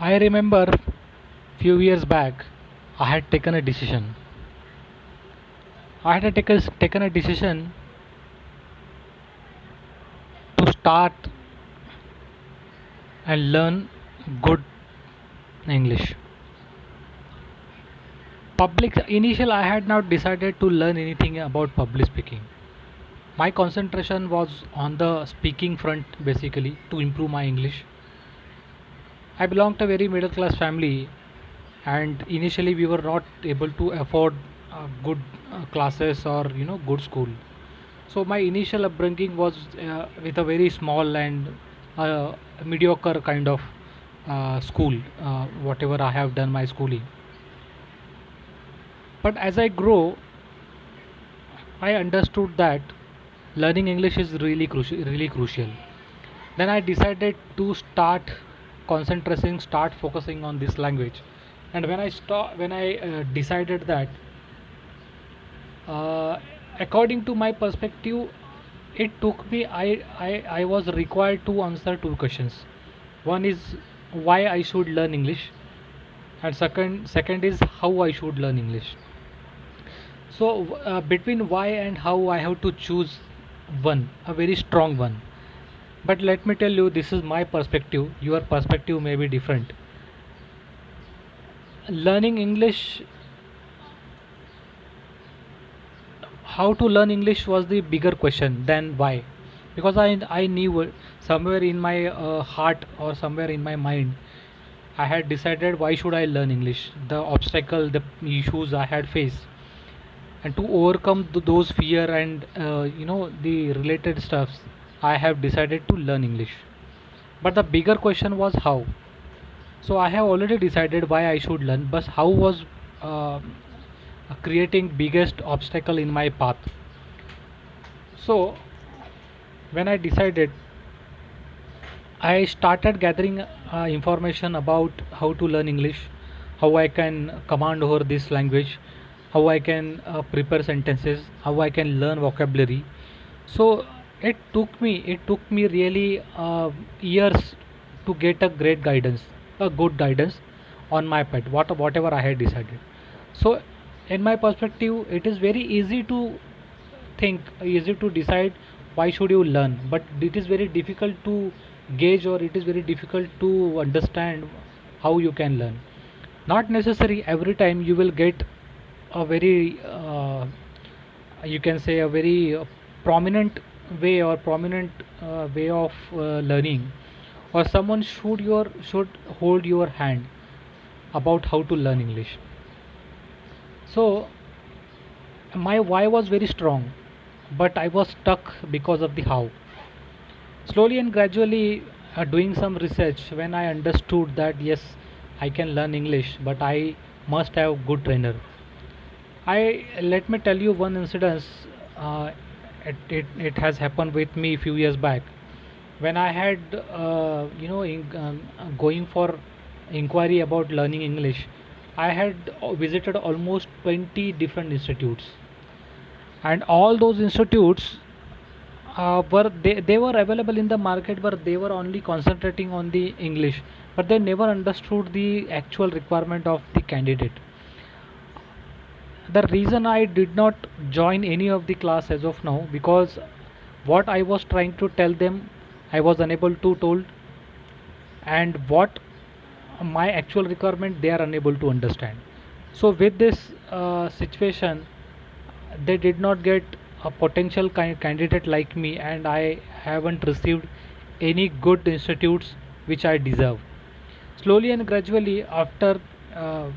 I remember few years back I had taken a decision. I had taken a decision to start and learn good English. Public initial I had not decided to learn anything about public speaking. My concentration was on the speaking front basically to improve my English. I belong to a very middle class family, and initially we were not able to afford good classes or good school. So my initial upbringing was with a very small and mediocre kind of school, whatever I have done my schooling. But as I grow, I understood that learning English is really crucial. Then I decided to start focusing on this language. And when I decided that, uh, according to my perspective, it took me. I was required to answer two questions. One is why I should learn English, and second is how I should learn English. So between why and how, I have to choose one, a very strong one. But let me tell you, this is my perspective. Your perspective may be different. Learning English, how to learn English was the bigger question than why. Because I knew somewhere in my heart or somewhere in my mind, I had decided why should I learn English, the obstacle, the issues I had faced, and to overcome those fear and the related stuffs, I have decided to learn English. But the bigger question was how. So I have already decided why I should learn, but how was uh, creating biggest obstacle in my path. So when I decided, I started gathering information about how to learn English, how I can command over this language, how I can prepare sentences, how I can learn vocabulary. So it took me really years to get a great guidance, a good guidance on my part, whatever I had decided. So in my perspective, it is very easy to think, easy to decide why should you learn, but it is very difficult to gauge, or it is very difficult to understand how you can learn. Not necessary every time you will get a very you can say a very prominent way of learning, or someone should hold your hand about how to learn English. So my why was very strong, but I was stuck because of the how. Slowly and gradually, doing some research, when I understood that yes, I can learn English, but I must have good trainer. I Let me tell you one incident. Uh, it has happened with me a few years back when I had going for inquiry about learning English. I had visited almost 20 different institutes, and all those institutes they were available in the market, but they were only concentrating on the English, but they never understood the actual requirement of the candidate. The reason I did not join any of the class as of now, because what I was trying to tell them I was unable to told, and what my actual requirement they are unable to understand. So with this situation, they did not get a potential candidate like me, and I haven't received any good institutes which I deserve. Slowly and gradually, after uh,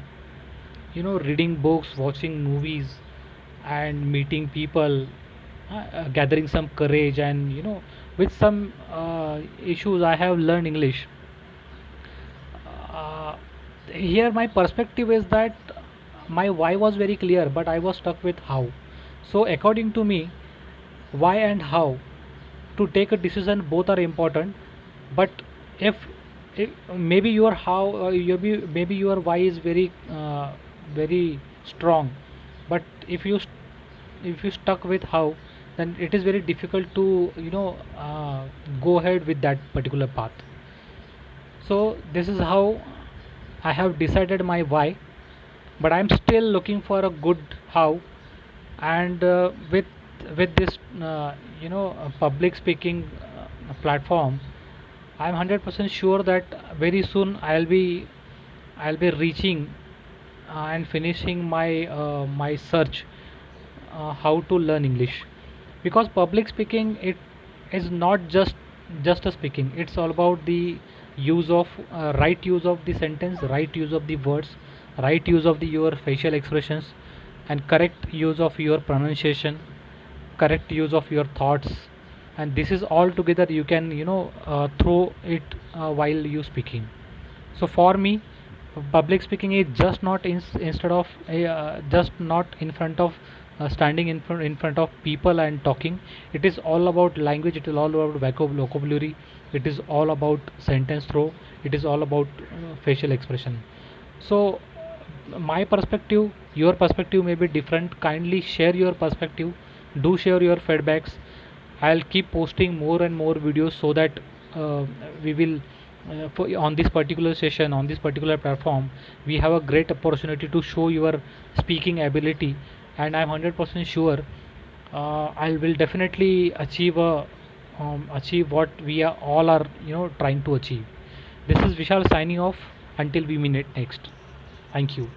reading books, watching movies, and meeting people, gathering some courage, and with some issues, I have learned English. uh, Here my perspective is that my why was very clear, but I was stuck with how. So according to me, why and how to take a decision, both are important. But if maybe your how maybe your why is very strong, but if you stuck with how, then it is very difficult to go ahead with that particular path. So this is how I have decided my why, but I'm still looking for a good how. And with this public speaking platform, I'm 100% sure that very soon I'll be reaching and finishing my search how to learn English. Because public speaking, it is not just a speaking. It's all about the use of right use of the sentence, right use of the words, right use of the your facial expressions, and correct use of your pronunciation, correct use of your thoughts. And this is all together you can throw it while you speaking. So for me, public speaking is just not instead of just not in front of standing in front of people and talking. It is all about language, it is all about vocabulary, it is all about sentence throw, it is all about facial expression. So my perspective, your perspective may be different. Kindly share your perspective, do share your feedbacks. I'll keep posting more and more videos so that we will on this particular session, on this particular platform, we have a great opportunity to show your speaking ability. And I'm 100% sure I will definitely achieve what we are all are trying to achieve. This is Vishal signing off until we meet next. Thank you.